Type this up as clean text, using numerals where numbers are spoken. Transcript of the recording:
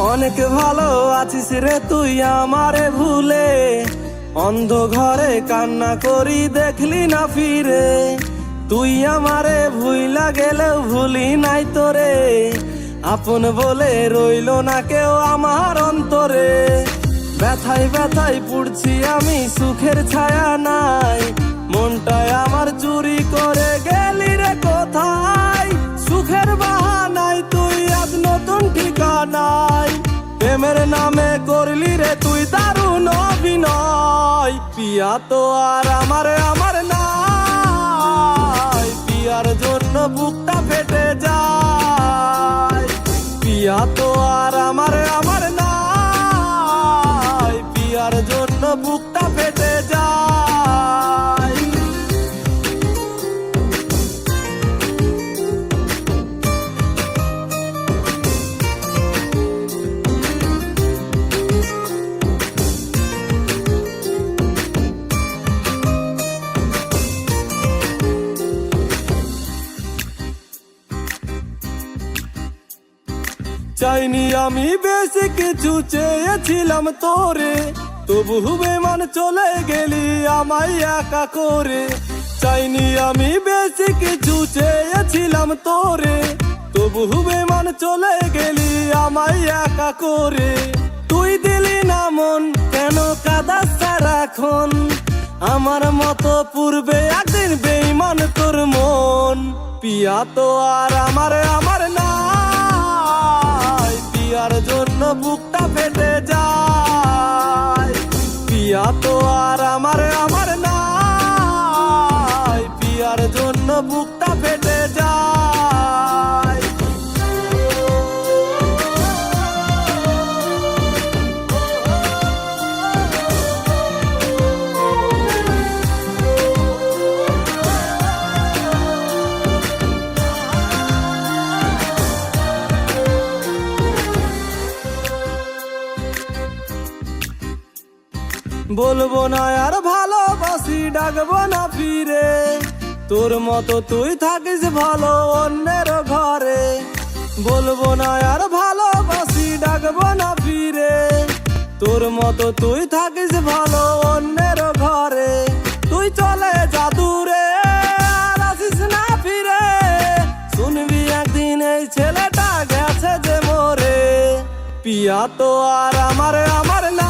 অনেক ভালো আছিস রে তুই আমারে ভুলে, অন্ধ ঘরে কান্না করি দেখলি না ফিরে। তুই আমারে ভুইলা গেলেও ভুলি নাই তোরে, আপন বলে রইল না কেউ আমার অন্তরে। ব্যথায় ব্যথায় পুড়ছি আমি, সুখের ছায়া নাই, মনটায় আমার চুরি করে গেলি রে কোথায়। সুখের বাহানায় তুই আজ নতুন ঠিকানায়, প্রেমের নামে করলি রে তুই দারুণ অভিনয়। পিয়া তো আর আমার নাই, পিয়ার জন্য বুকটা ফেটে যায়। পিয়া তো আর আমার নাই, পিয়ার জন্য বুকটা ফেটে যায়। চাইনি আমি বেশি কিছু, চেয়েছিলাম তোরে, তবু বেমান চলে গেলি আমায় একা করে। চাইনি আমি বেশি কিছু, চেয়েছিলাম তোরে, তবু বেমান চলে গেলি আমায় একা করে। তুই দিলি না মন, কেন কাঁদাস সারাক্ষণ, আমার মতো পূর্বে একদিন বেঈমান তোর মন। পিয়া তো আর আমার নাই, পিয়ার জন্য বুকটা ফেটে যায়। পিয়া তো আর আমার নাই, পিয়ার জন্য বুকটা ফেটে যায়। বলবো না আর ভালোবাসি, ডাকবো না ফিরে, তোর মতো তুই থাকিস ভালো অন্যের ঘরে। বলবো না আর ভালোবাসি, ডাকবো না ফিরে, তোর মতো তুই থাকিস ভালো অন্যের ঘরে। তুই চলে যা দূরে, আর আসিস না ফিরে, শুনবি একদিন এই ছেলেটা গেছে যে মরে। পিয়া তো আর আমার না